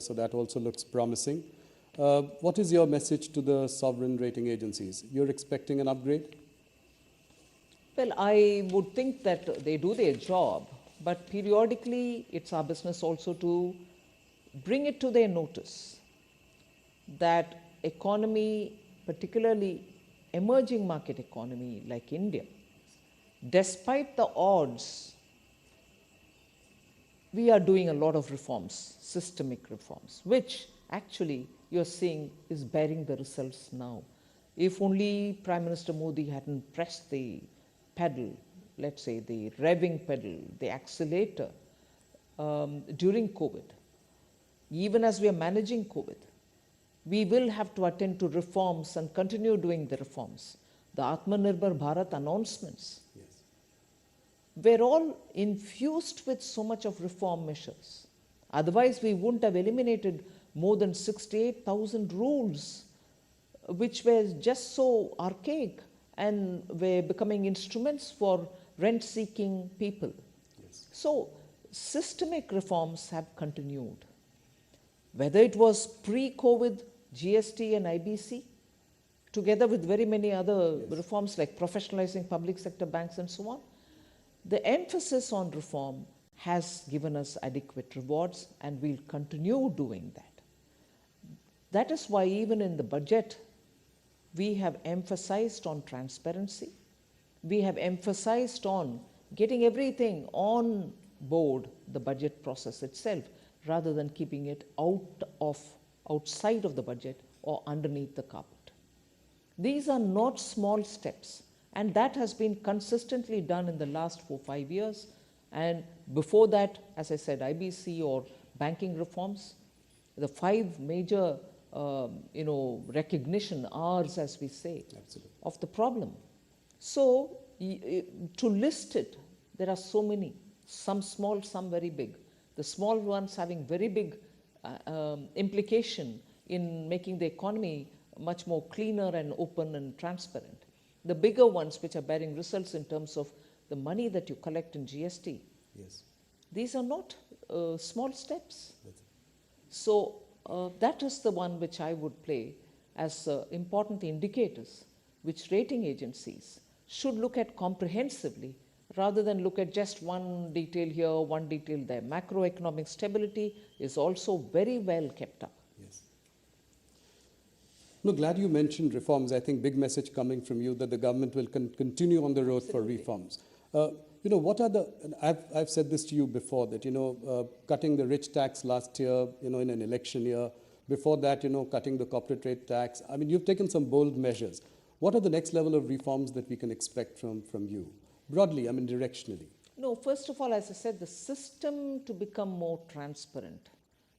so that also looks promising. What is your message to the sovereign rating agencies? You're expecting an upgrade? Well, I would think that they do their job, but periodically it's our business also to bring it to their notice that economy, particularly emerging market economy like India, despite the odds, we are doing a lot of reforms, systemic reforms, which actually you're seeing is bearing the results now. If only Prime Minister Modi hadn't pressed the pedal, let's say the revving pedal, the accelerator during COVID, even as we are managing COVID, we will have to attend to reforms and continue doing the reforms. The Atmanirbhar Bharat announcements were all infused with so much of reform measures. Otherwise, we wouldn't have eliminated more than 68,000 rules, which were just so archaic and were becoming instruments for rent-seeking people. Yes. So, systemic reforms have continued. Whether it was pre-COVID, GST and IBC, together with very many other reforms like professionalizing public sector banks and so on, the emphasis on reform has given us adequate rewards, and we'll continue doing that. That is why even in the budget, we have emphasized on transparency. We have emphasized on getting everything on board the budget process itself, rather than keeping it outside of the budget or underneath the carpet. These are not small steps, and that has been consistently done in the last 4-5 years. And before that, as I said, IBC or banking reforms, the 5 major recognition R's, as we say, Absolutely. of the problem. So to list it, there are so many, some small, some very big. The small ones having very big implication in making the economy much more cleaner and open and transparent. The bigger ones, which are bearing results in terms of the money that you collect in GST, Yes. these are not small steps. So that is the one which I would play as important indicators, which rating agencies should look at comprehensively, rather than look at just one detail here, one detail there. Macroeconomic stability is also very well kept up. Yes. No, glad you mentioned reforms. I think big message coming from you that the government will continue on the road for reforms. What are the, and I've said this to you before, that, cutting the rich tax last year, in an election year. Before that, cutting the corporate rate tax. I mean, you've taken some bold measures. What are the next level of reforms that we can expect from you? Broadly, I mean, directionally. No, first of all, as I said, the system to become more transparent.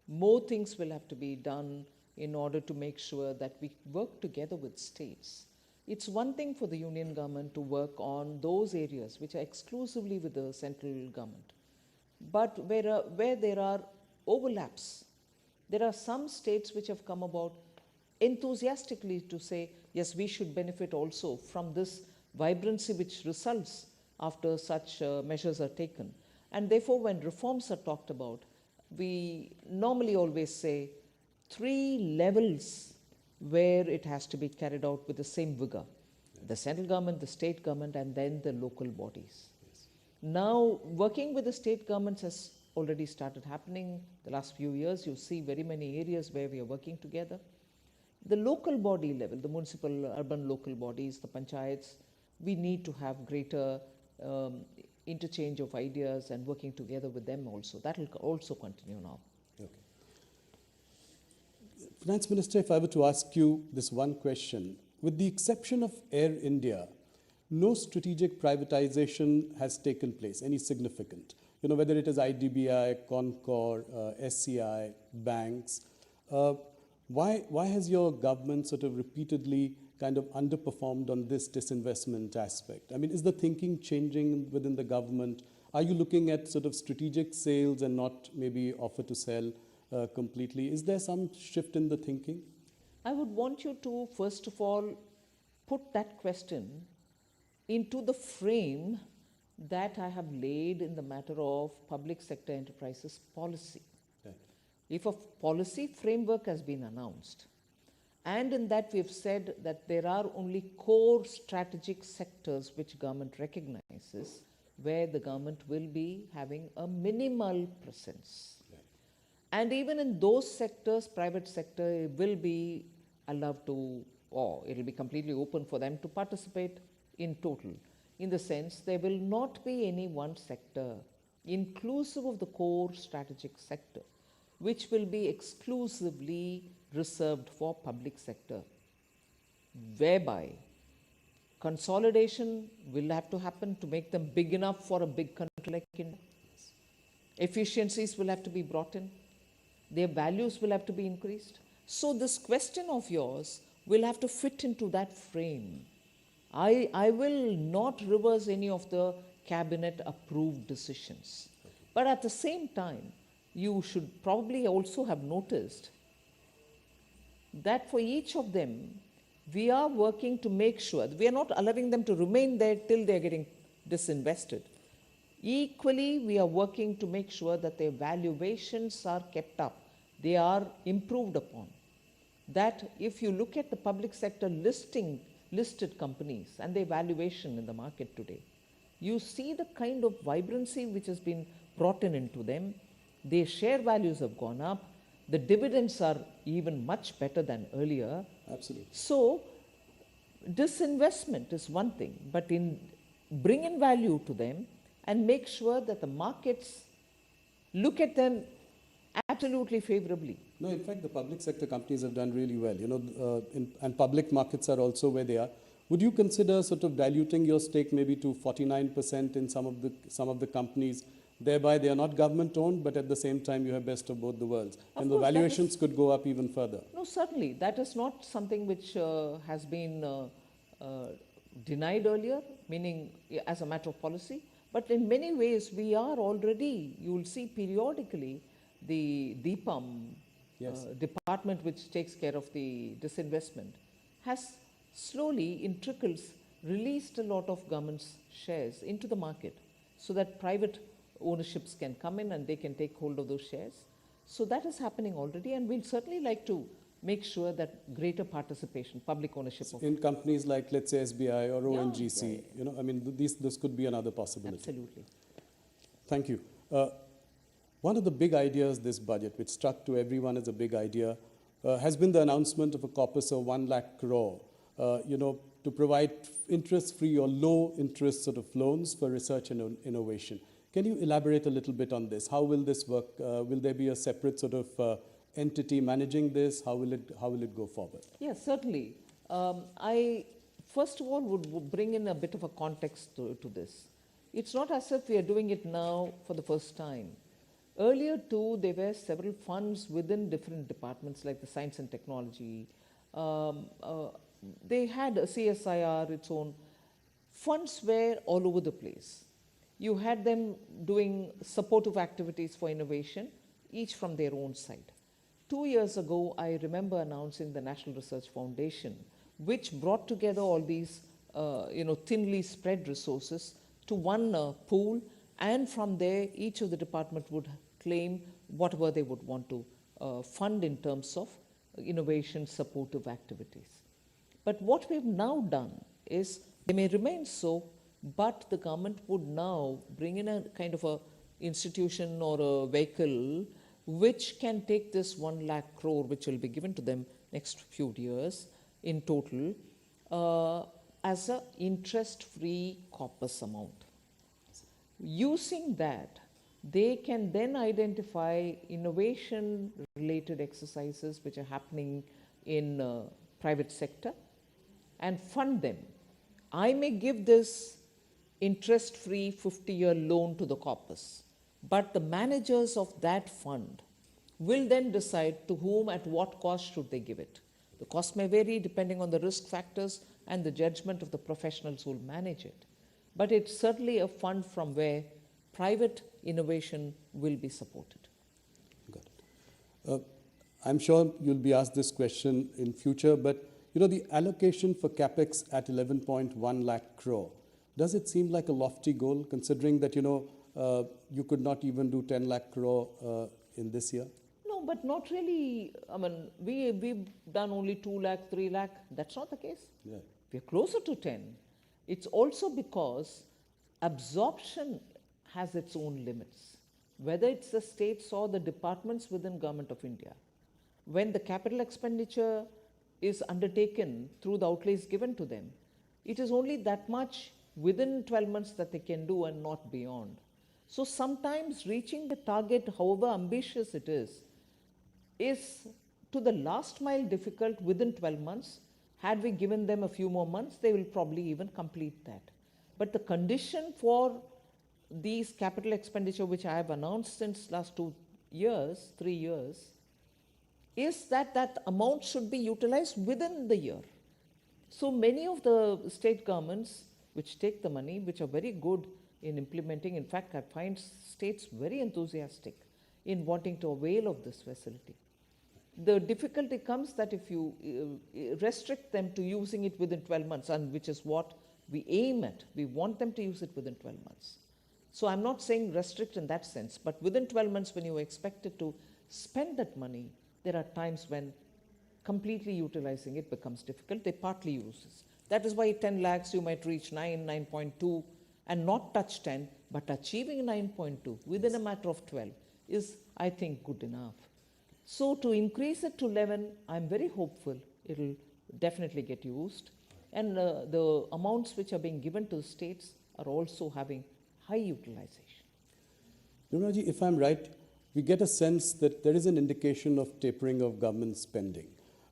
More things will have to be done in order to make sure that we work together with states. It's one thing for the union government to work on those areas which are exclusively with the central government. But where there are overlaps, there are some states which have come about enthusiastically to say, yes, we should benefit also from this vibrancy which results after such measures are taken. And therefore, when reforms are talked about, we normally always say 3 levels where it has to be carried out with the same vigor. The central government, the state government, and then the local bodies. Yes. Now, working with the state governments has already started happening. The last few years, you see very many areas where we are working together. The local body level, the municipal, urban local bodies, the panchayats, we need to have greater interchange of ideas and working together with them also. That will also continue now. Okay. Finance Minister, if I were to ask you this one question, with the exception of Air India, no strategic privatization has taken place, any significant. Whether it is IDBI, Concor, SCI, banks. Why has your government sort of repeatedly kind of underperformed on this disinvestment aspect? I mean, is the thinking changing within the government? Are you looking at sort of strategic sales and not maybe offer to sell completely? Is there some shift in the thinking? I would want you to, first of all, put that question into the frame that I have laid in the matter of public sector enterprises policy. Right. if a policy framework has been announced, and in that we have said that there are only core strategic sectors which government recognizes, where the government will be having a minimal presence. Right. And even in those sectors, private sector will be allowed to, or it will be completely open for them to participate in total. In the sense, there will not be any one sector, inclusive of the core strategic sector, which will be exclusively reserved for public sector, whereby consolidation will have to happen to make them big enough for a big country like India. Efficiencies will have to be brought in. Their values will have to be increased. So this question of yours will have to fit into that frame. I will not reverse any of the cabinet approved decisions. But at the same time, you should probably also have noticed that for each of them, we are working to make sure that we are not allowing them to remain there till they are getting disinvested. Equally, we are working to make sure that their valuations are kept up, they are improved upon. That if you look at the public sector listed companies and their valuation in the market today, you see the kind of vibrancy which has been brought into them. Their share values have gone up. The dividends are even much better than earlier. Absolutely. So, disinvestment is one thing, but bring in value to them and make sure that the markets look at them absolutely favorably. No, in fact, the public sector companies have done really well, and public markets are also where they are. Would you consider sort of diluting your stake maybe to 49% in some of the companies? Thereby, they are not government-owned, but at the same time, you have best of both the worlds. And the valuations could go up even further. No, certainly. That is not something which has been denied earlier, meaning as a matter of policy. But in many ways, we are already, you will see periodically, the DPAM department which takes care of the disinvestment has slowly, in trickles, released a lot of government's shares into the market so that private ownerships can come in and they can take hold of those shares. So that is happening already, and we'll certainly like to make sure that greater participation, public ownership of in companies like, let's say, SBI or ONGC. This could be another possibility. Absolutely. Thank you. One of the big ideas this budget, which struck to everyone as a big idea, has been the announcement of a corpus of 1 lakh crore, to provide interest-free or low-interest sort of loans for research and innovation. Can you elaborate a little bit on this? How will this work? Will there be a separate sort of entity managing this? How will it go forward? Yes, certainly. I first of all would bring in a bit of a context to this. It's not as if we are doing it now for the first time. Earlier too, there were several funds within different departments like the science and technology. They had a CSIR, its own. Funds were all over the place. You had them doing supportive activities for innovation, each from their own side. 2 years ago, I remember announcing the National Research Foundation, which brought together all these, thinly spread resources to one pool, and from there, each of the department would claim whatever they would want to fund in terms of innovation supportive activities. But what we've now done is, they may remain so, but the government would now bring in a kind of a institution or a vehicle which can take this 1 lakh crore, which will be given to them next few years in total, as an interest-free corpus amount. Using that, they can then identify innovation-related exercises which are happening in private sector and fund them. I may give this interest-free 50-year loan to the corpus, but the managers of that fund will then decide to whom at what cost should they give it. The cost may vary depending on the risk factors and the judgment of the professionals who will manage it. But it's certainly a fund from where private innovation will be supported. Got it. I'm sure you'll be asked this question in future, but the allocation for capex at 11.1 lakh crore, does it seem like a lofty goal, considering that you could not even do 10 lakh crore in this year? No, but not really. I mean, we've done only 2 lakh, 3 lakh. That's not the case. Yeah. We're closer to 10. It's also because absorption has its own limits, whether it's the states or the departments within Government of India. When the capital expenditure is undertaken through the outlays given to them, it is only that much within 12 months that they can do and not beyond. So sometimes reaching the target, however ambitious it is to the last mile difficult within 12 months. Had we given them a few more months, they will probably even complete that. But the condition for these capital expenditure, which I have announced since last 3 years, is that that amount should be utilized within the year. So many of the state governments which take the money, which are very good in implementing, in fact, I find states very enthusiastic in wanting to avail of this facility. The difficulty comes that if you restrict them to using it within 12 months, and which is what we aim at, we want them to use it within 12 months. So I'm not saying restrict in that sense, but within 12 months when you are expected to spend that money, there are times when completely utilizing it becomes difficult. They partly use it. That is why 10 lakhs you might reach 9.2 and not touch 10, but achieving 9.2 within a matter of 12 is, I think, good enough. So to increase it to 11, I'm very hopeful it'll definitely get used. And the amounts which are being given to the states are also having high utilization. Nirmala ji, if I'm right, we get a sense that there is an indication of tapering of government spending.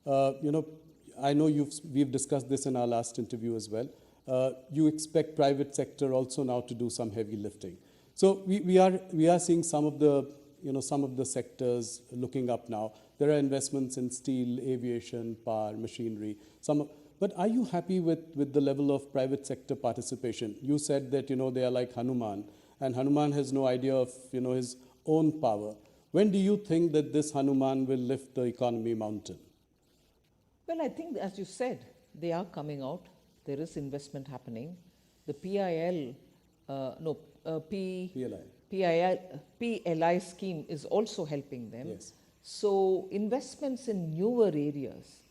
I know we've discussed this in our last interview as well. You expect private sector also now to do some heavy lifting. So we are seeing some of the sectors looking up now. There are investments in steel, aviation, power, machinery. But are you happy with the level of private sector participation? You said that they are like Hanuman, and Hanuman has no idea of his own power. When do you think that this Hanuman will lift the economy mountain? Well, I think, as you said, they are coming out. There is investment happening. The PLI scheme is also helping them. Yes. So investments in newer areas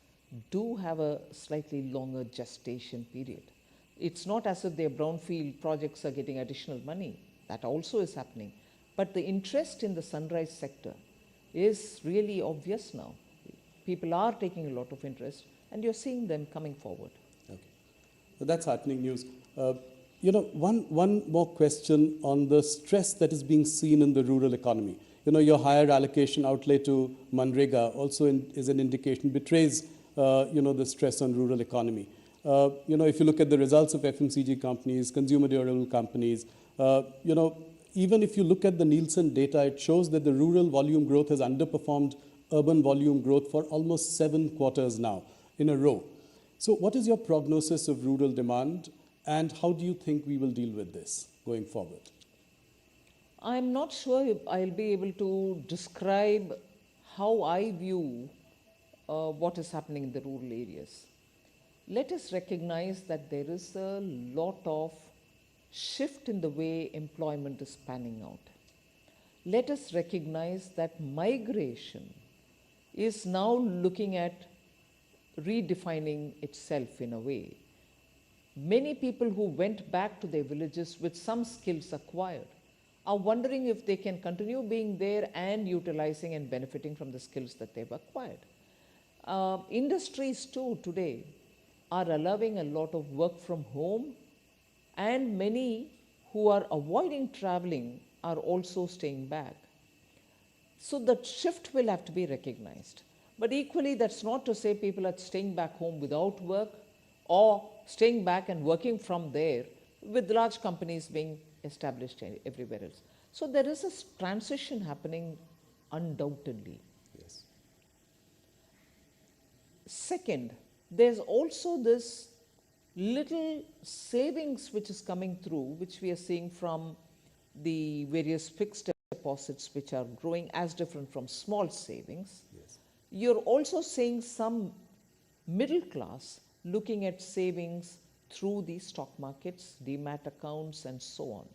do have a slightly longer gestation period. It's not as if their brownfield projects are getting additional money. That also is happening. But the interest in the sunrise sector is really obvious now. People are taking a lot of interest, and you're seeing them coming forward. Okay. So that's heartening news. One more question on the stress that is being seen in the rural economy. Your higher allocation outlay to Manrega also is an indication, betrays, the stress on rural economy. If you look at the results of FMCG companies, consumer durable companies, even if you look at the Nielsen data, it shows that the rural volume growth has underperformed urban volume growth for almost 7 quarters now in a row. So what is your prognosis of rural demand, and how do you think we will deal with this going forward? I'm not sure if I'll be able to describe how I view what is happening in the rural areas. Let us recognize that there is a lot of shift in the way employment is panning out. Let us recognize that migration is now looking at redefining itself in a way. Many people who went back to their villages with some skills acquired are wondering if they can continue being there and utilizing and benefiting from the skills that they've acquired. Industries too today are allowing a lot of work from home, and many who are avoiding traveling are also staying back. So that shift will have to be recognized. But equally, that's not to say people are staying back home without work or staying back and working from there, with large companies being established everywhere else. So there is a transition happening undoubtedly. Yes. Second, there's also this little savings which is coming through, which we are seeing from the various fixed deposits which are growing as different from small savings. Yes. You're also seeing some middle class looking at savings through the stock markets, demat accounts, and so on.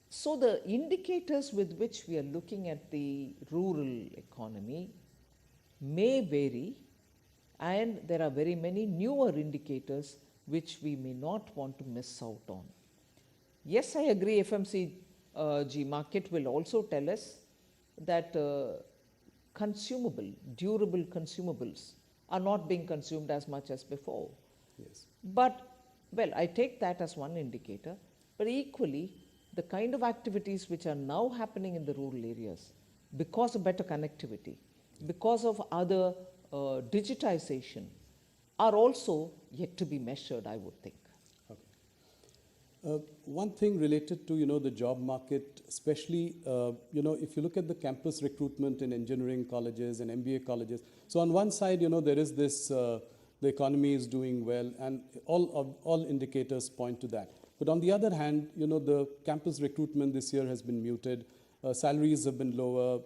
So the indicators with which we are looking at the rural economy may vary, and there are very many newer indicators which we may not want to miss out on. Yes, I agree, FMCG market will also tell us that durable consumables are not being consumed as much as before. Yes. But, well, I take that as one indicator, but equally, the kind of activities which are now happening in the rural areas, because of better connectivity, because of other digitization, are also yet to be measured, I would think. One thing related to, the job market, especially, if you look at the campus recruitment in engineering colleges and MBA colleges. So on one side, there is this, the economy is doing well, and all indicators point to that. But on the other hand, the campus recruitment this year has been muted. Salaries have been lower.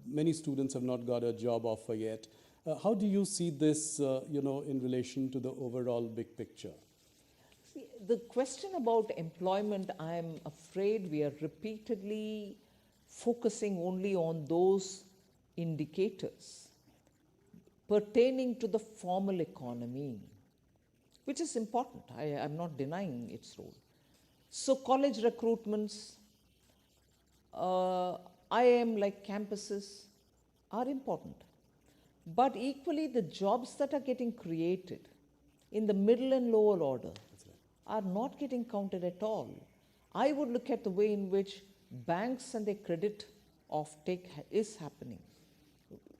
Many students have not got a job offer yet. How do you see this, in relation to the overall big picture? See, the question about employment, I am afraid we are repeatedly focusing only on those indicators pertaining to the formal economy, which is important. I am not denying its role. So college recruitments, IIM like campuses are important. But equally, the jobs that are getting created in the middle and lower order are not getting counted at all. I would look at the way in which banks and their credit offtake is happening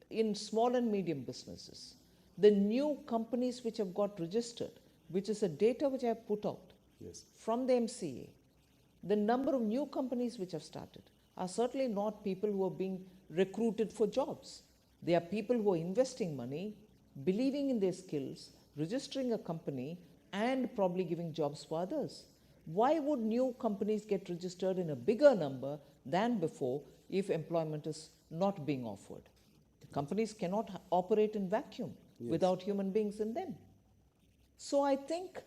in small and medium businesses. The new companies which have got registered, which is a data which I have put out from the MCA, the number of new companies which have started are certainly not people who are being recruited for jobs. They are people who are investing money, believing in their skills, registering a company, and probably giving jobs for others. Why would new companies get registered in a bigger number than before if employment is not being offered? The companies cannot operate in vacuum without human beings in them. So I think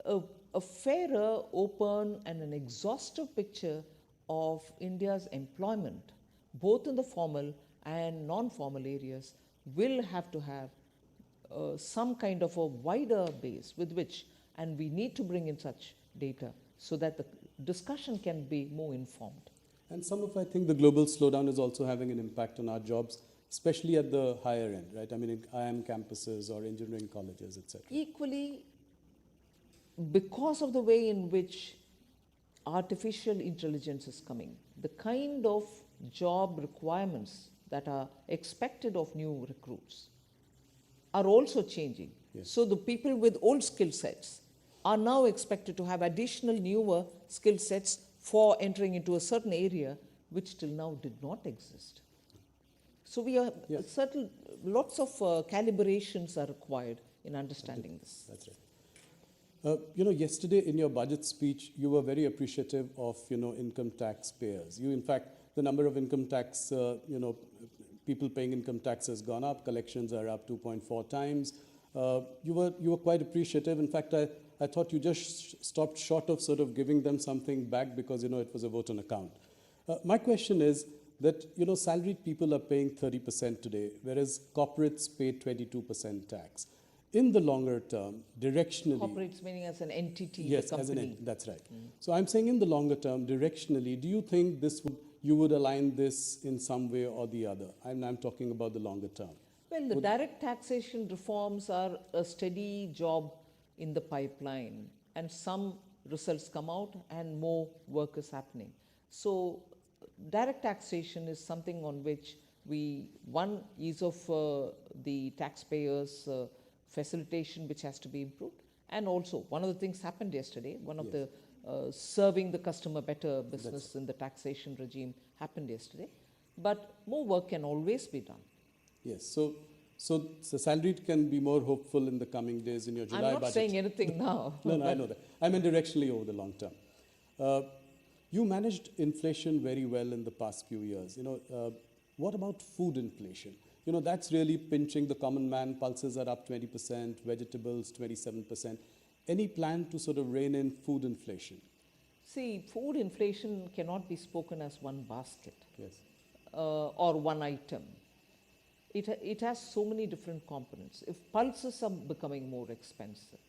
a fairer, open, and an exhaustive picture of India's employment, both in the formal and non-formal areas, will have to have some kind of a wider base with which, and we need to bring in such data so that the discussion can be more informed. And I think the global slowdown is also having an impact on our jobs, especially at the higher end, right? I mean, in IIM campuses or engineering colleges, etc. Equally, because of the way in which artificial intelligence is coming, the kind of job requirements that are expected of new recruits are also changing. So the people with old skill sets are now expected to have additional newer skill sets for entering into a certain area which till now did not exist. So we are lots of calibrations are required in understanding this. That's right. Yesterday in your budget speech, you were very appreciative of, income tax payers. In fact, the number of income tax, people paying income tax has gone up. Collections are up 2.4 times. You were quite appreciative. In fact, I thought you just stopped short of sort of giving them something back because, it was a vote on account. My question is that, salaried people are paying 30% today, whereas corporates pay 22% tax. In the longer term, directionally... Corporates meaning as an entity, yes, the company. That's right. So I'm saying in the longer term, directionally, do you think you would align this in some way or the other? I'm talking about the longer term. Well, the direct taxation reforms are a steady job in the pipeline, and some results come out and more work is happening. So direct taxation is something on which ease of the taxpayers' facilitation which has to be improved. And also, one of the things happened yesterday, one of the serving the customer better business in the taxation regime happened yesterday. But more work can always be done. Yes, so salaried can be more hopeful in the coming days in your July budget. I'm not saying anything now. No, I know that. I mean directionally over the long term. You managed inflation very well in the past few years. What about food inflation? That's really pinching the common man. Pulses are up 20%, vegetables 27%. Any plan to sort of rein in food inflation? See, food inflation cannot be spoken as one basket Yes. or one item. It has so many different components. If pulses are becoming more expensive,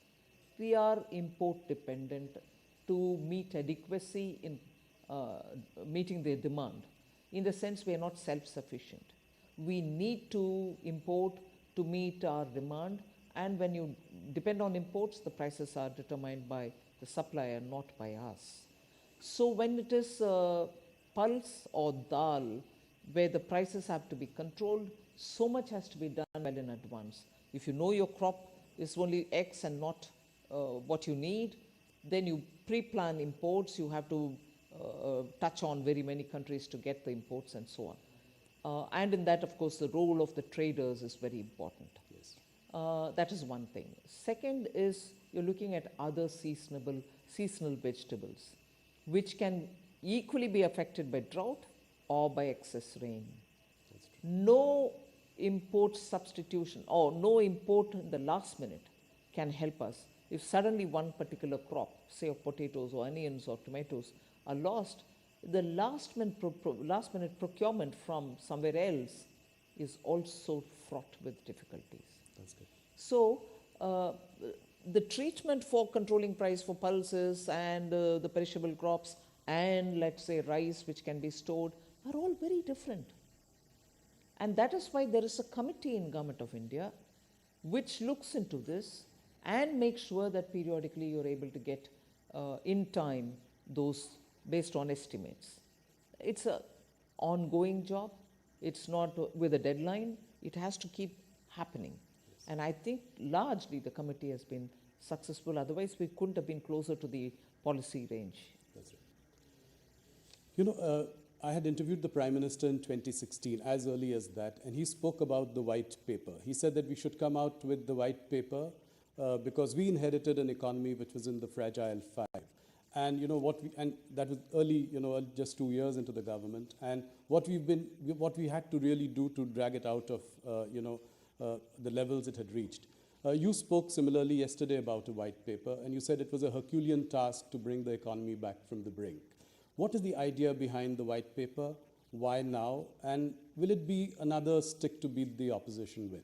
we are import dependent to meet adequacy in meeting their demand. In the sense, we are not self-sufficient. We need to import to meet our demand, and when you depend on imports, the prices are determined by the supplier, not by us. So when it is pulse or dal, where the prices have to be controlled, so much has to be done well in advance. If you know your crop is only X and not what you need, then you pre-plan imports. You have to touch on very many countries to get the imports and so on. And in that, of course, the role of the traders is very important. Yes. That is one thing. Second is you're looking at other seasonal vegetables, which can equally be affected by drought or by excess rain. No import substitution or no import in the last minute can help us. If suddenly one particular crop, say of potatoes or onions or tomatoes, are lost, the last minute procurement from somewhere else is also fraught with difficulties. That's good. So the treatment for controlling price for pulses and the perishable crops and, let's say, rice which can be stored are all very different. And that is why there is a committee in Government of India which looks into this and makes sure that periodically you're able to get in time those based on estimates. It's an ongoing job. It's not with a deadline. It has to keep happening. Yes. And I think largely the committee has been successful. Otherwise, we couldn't have been closer to the policy range. That's right. You know, I had interviewed the Prime Minister in 2016, as early as that, and he spoke about the white paper. He said that we should come out with the white paper because we inherited an economy which was in the fragile five. And you know and that was early, just 2 years into the government. And what we had to really do to drag it out of, the levels it had reached. You spoke similarly yesterday about a white paper, and you said it was a Herculean task to bring the economy back from the brink. What is the idea behind the white paper? Why now? And will it be another stick to beat the opposition with?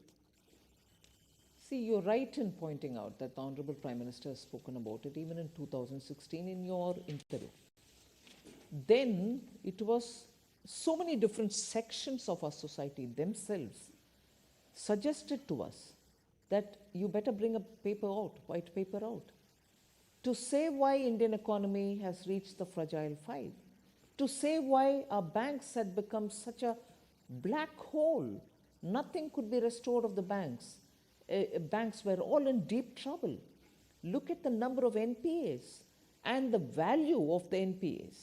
See, you're right in pointing out that the Honorable Prime Minister has spoken about it even in 2016 in your interview. Then it was so many different sections of our society themselves suggested to us that you better bring a paper out, white paper out, to say why Indian economy has reached the fragile five, to say why our banks had become such a black hole. Nothing could be restored of the banks. Banks were all in deep trouble. Look at the number of NPAs and the value of the NPAs,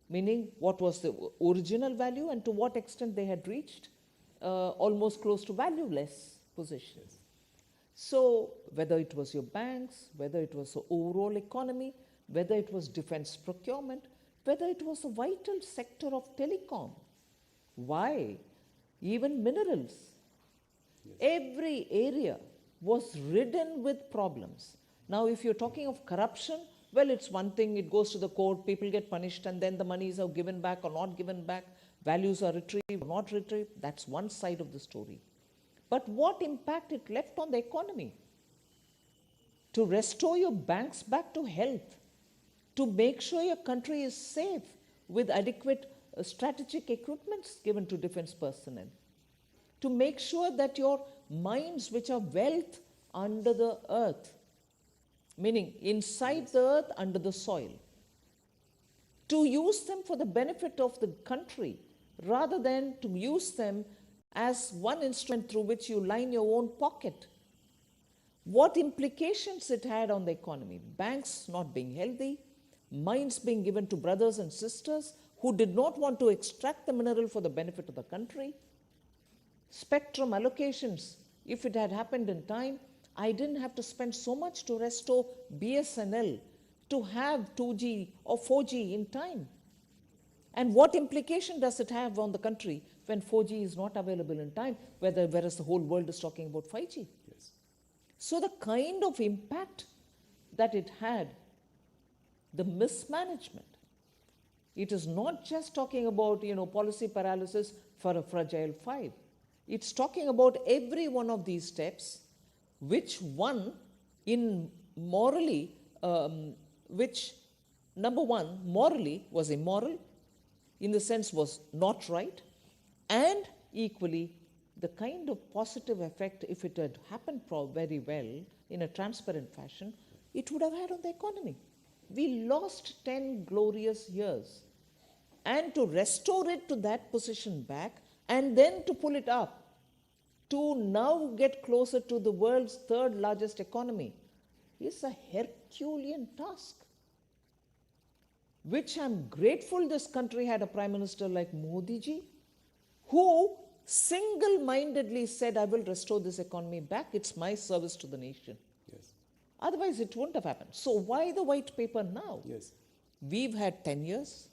meaning what was the original value and to what extent they had reached almost close to valueless positions. So whether it was your banks, whether it was the overall economy, whether it was defense procurement, whether it was a vital sector of telecom, why? Even minerals. Yes. Every area was ridden with problems. Now, if you're talking of corruption, well, it's one thing, it goes to the court, people get punished, and then the monies are given back or not given back, values are retrieved or not retrieved. That's one side of the story. But what impact it left on the economy? To restore your banks back to health, to make sure your country is safe with adequate strategic equipments given to defense personnel, to make sure that your mines, which are wealth under the earth, meaning inside the earth, under the soil, to use them for the benefit of the country rather than to use them as one instrument through which you line your own pocket. What implications it had on the economy? Banks not being healthy, mines being given to brothers and sisters who did not want to extract the mineral for the benefit of the country. Spectrum allocations, if it had happened in time, I didn't have to spend so much to restore BSNL to have 2G or 4G in time. And what implication does it have on the country when 4G is not available in time, whereas the whole world is talking about 5G? Yes. So the kind of impact that it had, the mismanagement, It is not just talking about, policy paralysis for a fragile five. It's talking about every one of these steps, which one in morally, which number one, morally was immoral, in the sense was not right, and equally the kind of positive effect, if it had happened very well in a transparent fashion, it would have had on the economy. We lost 10 glorious years. And to restore it to that position back, and then to pull it up, to now get closer to the world's third largest economy, is a Herculean task, which I'm grateful this country had a Prime Minister like Modi ji, who single-mindedly said, I will restore this economy back. It's my service to the nation. Yes. Otherwise, it wouldn't have happened. So why the white paper now? Yes. We've had 10 years.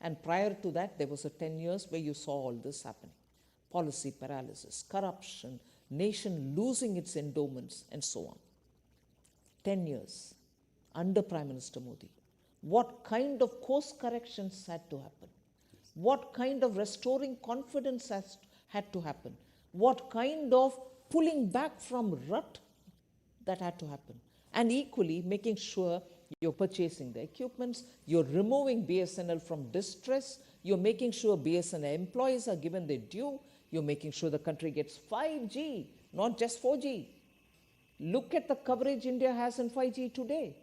And prior to that, there was a 10 years where you saw all this happening. Policy paralysis, corruption, nation losing its endowments, and so on. 10 years under Prime Minister Modi. What kind of course corrections had to happen? What kind of restoring confidence had to happen? What kind of pulling back from rut that had to happen? And equally, making sure you're purchasing the equipments, you're removing BSNL from distress, you're making sure BSNL employees are given their due, you're making sure the country gets 5G, not just 4G. Look at the coverage India has in 5G today.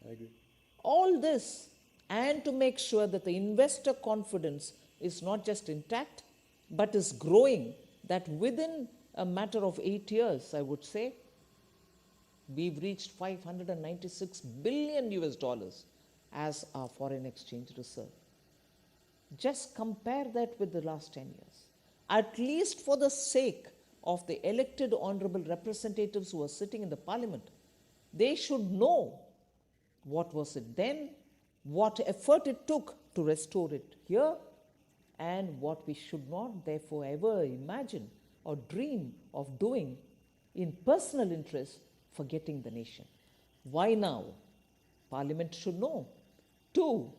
I agree. All this, and to make sure that the investor confidence is not just intact, but is growing, that within a matter of 8 years, I would say, we've reached 596 billion US dollars as our foreign exchange reserve. Just compare that with the last 10 years. At least for the sake of the elected honorable representatives who are sitting in the parliament, they should know what was it then, what effort it took to restore it here, and what we should not therefore ever imagine or dream of doing in personal interest, forgetting the nation. Why now? Parliament should know. 2,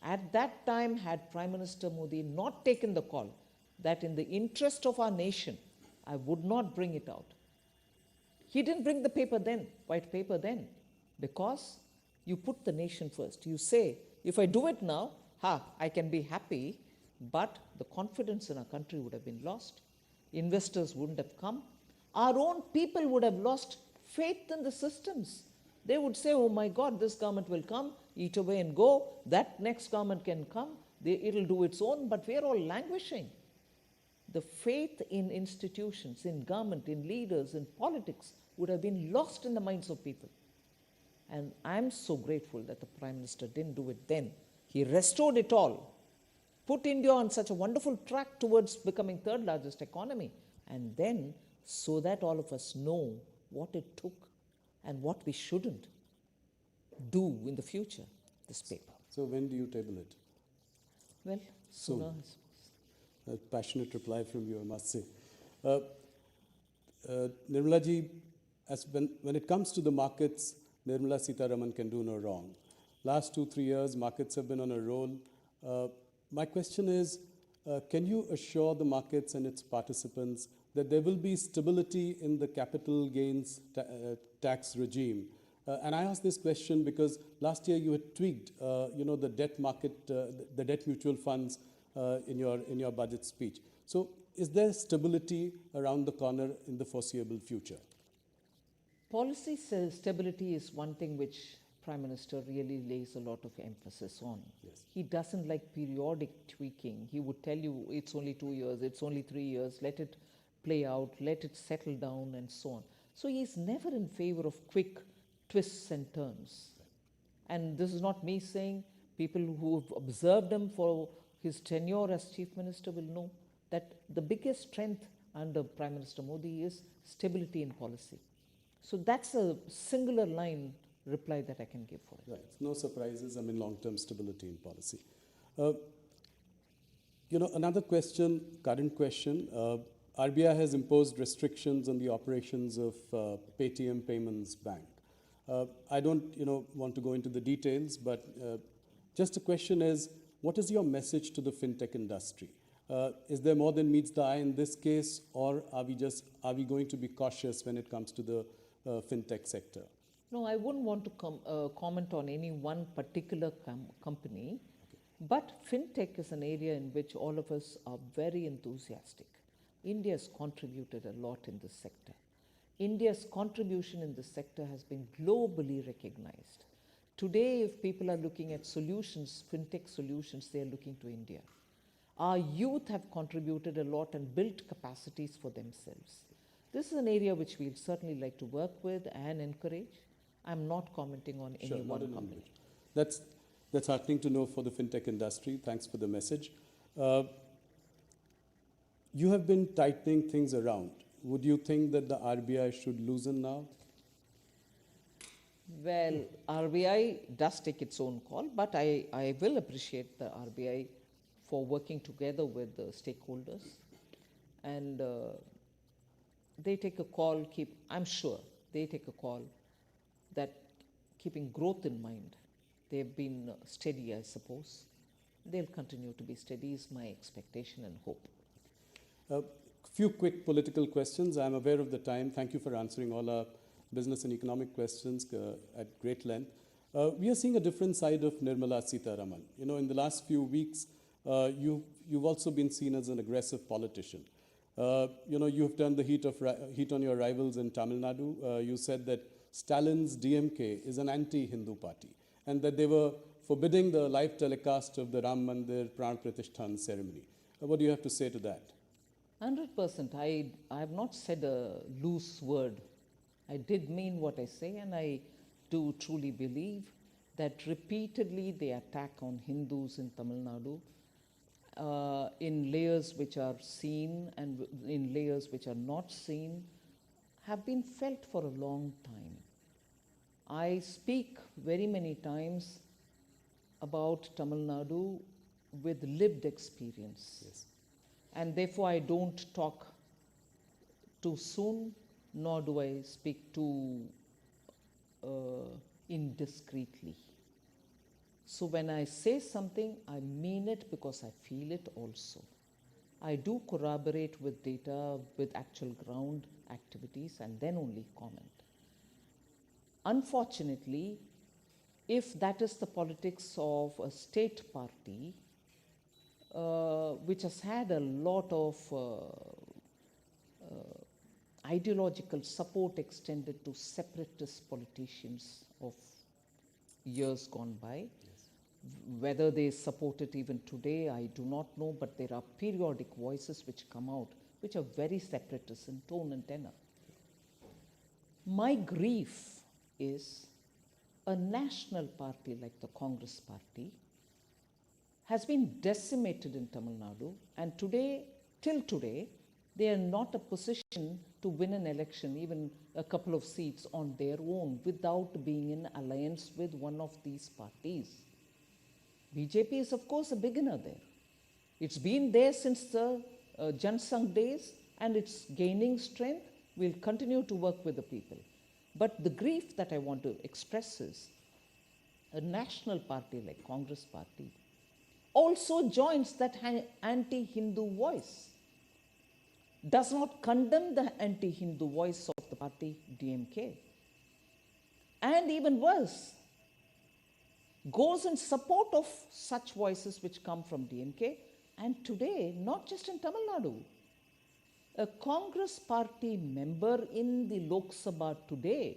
at that time, had Prime Minister Modi not taken the call that in the interest of our nation, I would not bring it out. He didn't bring the paper then, white paper then, because you put the nation first. You say, if I do it now, I can be happy, but the confidence in our country would have been lost. Investors wouldn't have come. Our own people would have lost faith in the systems. They would say, oh my God, this government will come, eat away and go. That next government can come. It'll do its own, but we're all languishing. The faith in institutions, in government, in leaders, in politics would have been lost in the minds of people. And I'm so grateful that the Prime Minister didn't do it then. He restored it all, put India on such a wonderful track towards becoming third largest economy, and then so that all of us know what it took and what we shouldn't do in the future, this paper. So when do you table it? Well, sooner, I suppose. A passionate reply from you, I must say. Nirmala ji, when it comes to the markets, Nirmala Sitharaman can do no wrong. Last 2-3 years, markets have been on a roll. My question is, can you assure the markets and its participants that there will be stability in the capital gains tax regime? And I ask this question because last year you had tweaked, the debt market, the debt mutual funds in your budget speech. So, is there stability around the corner in the foreseeable future? Policy stability is one thing which Prime Minister really lays a lot of emphasis on. Yes. He doesn't like periodic tweaking. He would tell you it's only 2 years, it's only 3 years, let it play out, let it settle down, and so on. So he's never in favor of quick twists and turns. And this is not me saying, people who've observed him for his tenure as Chief Minister will know that the biggest strength under Prime Minister Modi is stability in policy. So that's a singular line reply that I can give for it. Right. No surprises. I mean, long-term stability in policy. Another question, current question. RBI has imposed restrictions on the operations of Paytm Payments Bank. I don't, want to go into the details, but Just the question is, what is your message to the fintech industry? Is there more than meets the eye in this case, or are we going to be cautious when it comes to the fintech sector? No, I wouldn't want to comment on any one particular company, but fintech is an area in which all of us are very enthusiastic. India has contributed a lot in this sector. India's contribution in this sector has been globally recognized. Today, if people are looking at solutions, fintech solutions, they are looking to India. Our youth have contributed a lot and built capacities for themselves. This is an area which we'll certainly like to work with and encourage. I'm not commenting on any one company. That's heartening to know for the fintech industry. Thanks for the message. You have been tightening things around. Would you think that the RBI should loosen now? Well, RBI does take its own call, but I will appreciate the RBI for working together with the stakeholders. And they take a call, I'm sure they take a call that keeping growth in mind. They've been steady, I suppose. They'll continue to be steady is my expectation and hope. A few quick political questions. I'm aware of the time. Thank you for answering all our business and economic questions at great length. We are seeing a different side of Nirmala Sitharaman. You know, in the last few weeks, you've also been seen as an aggressive politician. You know, you've turned the heat on your rivals in Tamil Nadu. You said that Stalin's DMK is an anti-Hindu party, and that they were forbidding the live telecast of the Ram Mandir Pran Pratishthan ceremony. What do you have to say to that? 100%. I have not said a loose word. I did mean what I say, and I do truly believe that repeatedly the attack on Hindus in Tamil Nadu in layers which are seen and in layers which are not seen have been felt for a long time. I speak very many times about Tamil Nadu with lived experience. Yes. And therefore I don't talk too soon, nor do I speak too indiscreetly. So when I say something, I mean it because I feel it also. I do corroborate with data, with actual ground activities, and then only comment. Unfortunately, if that is the politics of a state party, which has had a lot of ideological support extended to separatist politicians of years gone by. Yes. Whether they support it even today, I do not know, but there are periodic voices which come out which are very separatist in tone and tenor. My grief is a national party like the Congress party has been decimated in Tamil Nadu, and today, till today, they are not a position to win an election, even a couple of seats on their own, without being in alliance with one of these parties. BJP is, of course, a beginner there. It's been there since the Jansangh days, and it's gaining strength. We'll continue to work with the people. But the grief that I want to express is a national party like Congress party also joins that anti-Hindu voice, does not condemn the anti-Hindu voice of the party DMK, and even worse, goes in support of such voices which come from DMK. And today, not just in Tamil Nadu, a Congress party member in the Lok Sabha today,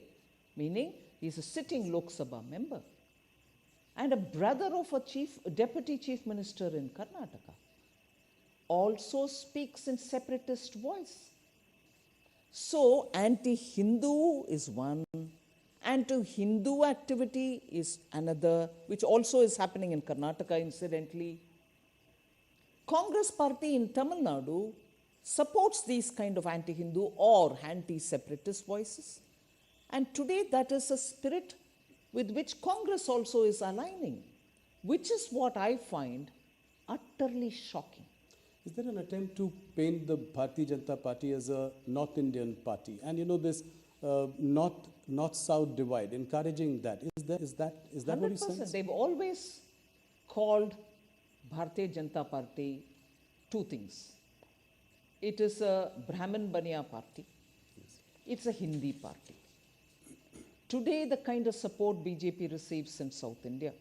meaning he's a sitting Lok Sabha member, and a brother of a deputy chief minister in Karnataka, also speaks in separatist voice. So anti-Hindu is one, anti-Hindu activity is another, which also is happening in Karnataka incidentally. Congress party in Tamil Nadu supports these kind of anti-Hindu or anti-separatist voices. And today that is a spirit with which Congress also is aligning, which is what I find utterly shocking. Is there an attempt to paint the Bharatiya Janata Party as a North Indian party? And you know, this North-South divide, encouraging that. Is that what you sense? They've always called Bharatiya Janata Party two things. It is a Brahmin Baniya party. It's a Hindi party. Today, the kind of support BJP receives in South India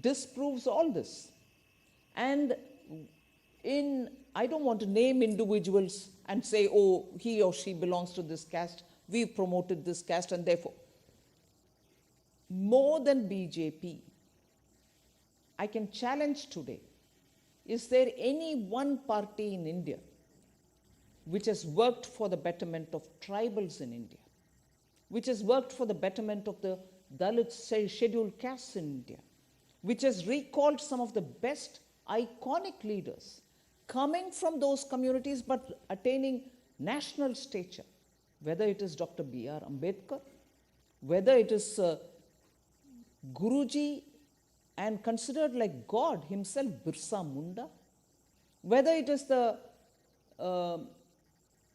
disproves all this. And I don't want to name individuals and say, oh, he or she belongs to this caste, we've promoted this caste, and therefore, more than BJP, I can challenge today, is there any one party in India which has worked for the betterment of tribals in India, which has worked for the betterment of the Dalit scheduled castes in India, which has recalled some of the best iconic leaders coming from those communities but attaining national stature, whether it is Dr. B.R. Ambedkar, whether it is Guruji and considered like God himself, Birsa Munda, whether it is the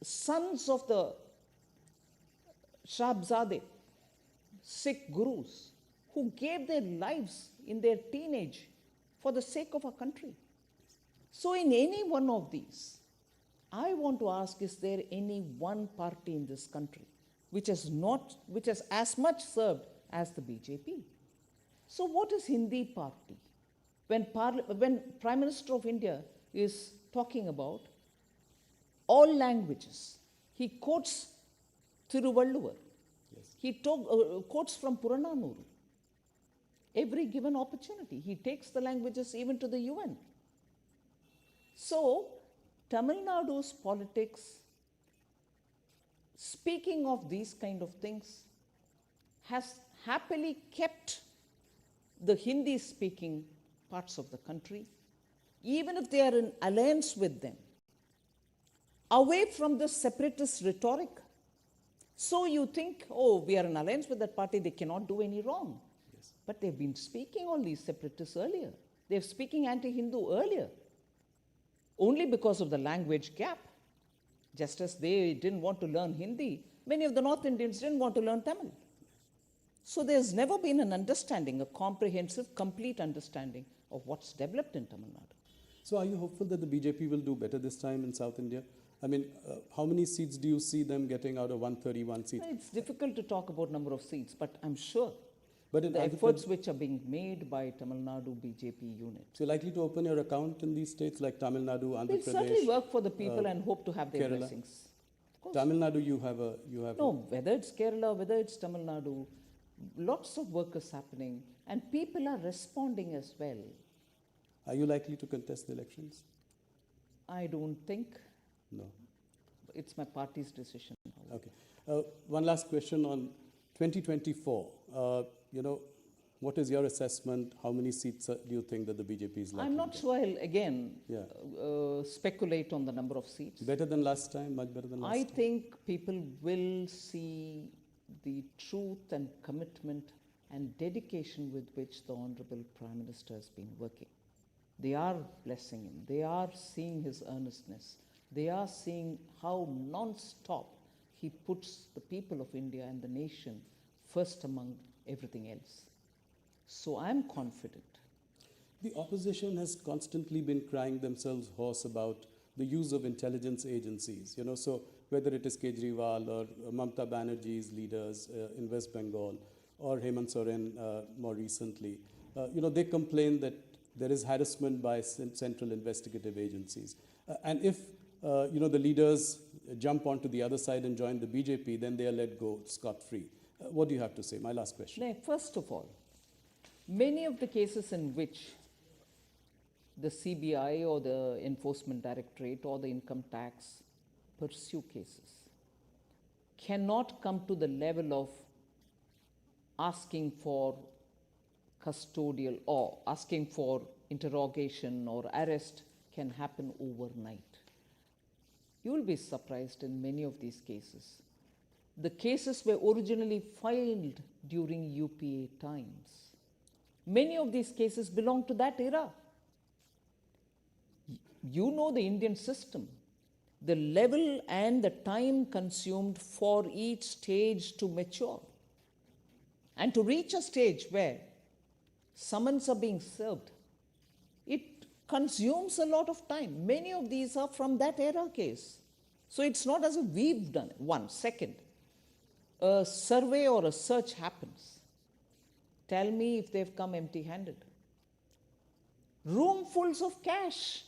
sons of the Shahzade, Sikh gurus, who gave their lives in their teenage for the sake of our country. So in any one of these, I want to ask, is there any one party in this country which has as much served as the BJP? So what is Hindi party? When Prime Minister of India is talking about all languages, he quotes Thiruvalluvar. Yes. He quotes from Purananuru. Every given opportunity, he takes the languages even to the UN. So, Tamil Nadu's politics, speaking of these kind of things, has happily kept the Hindi-speaking parts of the country, even if they are in alliance with them, away from the separatist rhetoric. So you think, oh, we are in alliance with that party, they cannot do any wrong. Yes. But they've been speaking all these separatists earlier. They're speaking anti-Hindu earlier, only because of the language gap. Just as they didn't want to learn Hindi, many of the North Indians didn't want to learn Tamil. So there's never been an understanding, a comprehensive, complete understanding of what's developed in Tamil Nadu. So are you hopeful that the BJP will do better this time in South India? I mean, how many seats do you see them getting out of 131 seats? It's difficult to talk about number of seats, but I'm sure But in the efforts which are being made by Tamil Nadu BJP unit. So you're likely to open your account in these states like Tamil Nadu, Andhra We'll Pradesh? certainly work for the people and hope to have their Kerala? blessings. Of course. Tamil Nadu, you have No, whether it's Kerala, whether it's Tamil Nadu, lots of work is happening and people are responding as well. Are you likely to contest the elections? I don't think. No. It's my party's decision. Okay. One last question on 2024. What is your assessment? How many seats do you think that the BJP is likely I'm not to sure I'll again Yeah. speculate on the number of seats. get? Better than last time? Much better than last I time? think people will see the truth and commitment and dedication with which the Honorable Prime Minister has been working. They are blessing him. They are seeing his earnestness. They are seeing how non-stop he puts the people of India and the nation first among everything else. So I'm confident. The opposition has constantly been crying themselves hoarse about the use of intelligence agencies. So whether it is Kejriwal or Mamata Banerjee's leaders in West Bengal or Hemant Soren more recently, they complain that there is harassment by central investigative agencies. And if the leaders jump onto the other side and join the BJP, then they are let go scot-free. What do you have to say? My last question. Now, first of all, many of the cases in which the CBI or the Enforcement Directorate or the Income Tax pursue cases cannot come to the level of asking for custodial or asking for interrogation or arrest can happen overnight. You will be surprised in many of these cases. The cases were originally filed during UPA times. Many of these cases belong to that era. You know the Indian system, the level and the time consumed for each stage to mature and to reach a stage where summons are being served. It consumes a lot of time. Many of these are from that era case. So it's not as if we've done it. One. Second, a survey or a search happens. Tell me if they've come empty-handed. Roomfuls of cash.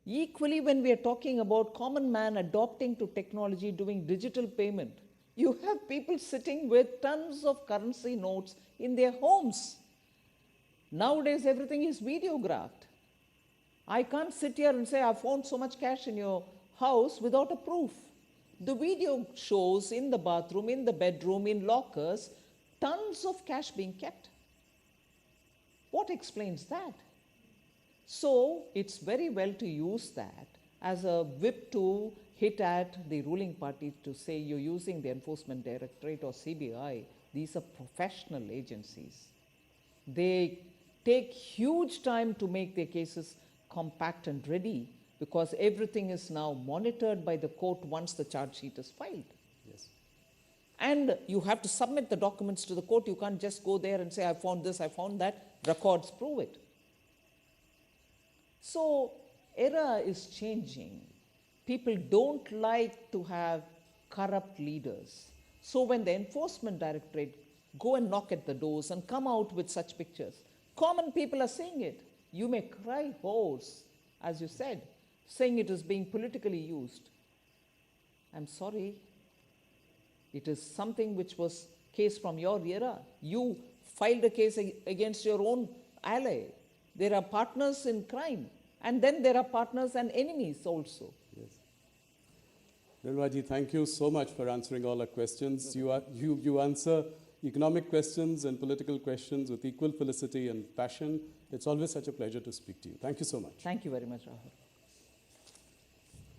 Equally, when we are talking about common man adopting to technology, doing digital payment, you have people sitting with tons of currency notes in their homes. Nowadays, everything is videographed. I can't sit here and say, I found so much cash in your house without a proof. The video shows in the bathroom, in the bedroom, in lockers, tons of cash being kept. What explains that? So it's very well to use that as a whip to hit at the ruling party to say you're using the Enforcement Directorate or CBI. These are professional agencies. They take huge time to make their cases compact and ready because everything is now monitored by the court once the charge sheet is filed. Yes. And you have to submit the documents to the court. You can't just go there and say, I found this, I found that. Records prove it. So, era is changing. People don't like to have corrupt leaders. So when the Enforcement Directorate go and knock at the doors and come out with such pictures, common people are seeing it. You may cry hoarse, as you said, saying it is being politically used. I'm sorry. It is something which was case from your era. You filed a case against your own ally. There are partners in crime. And then there are partners and enemies also. Yes. Nirmala ji, thank you so much for answering all our questions. You answer economic questions and political questions with equal felicity and passion. It's always such a pleasure to speak to you. Thank you so much. Thank you very much, Rahul.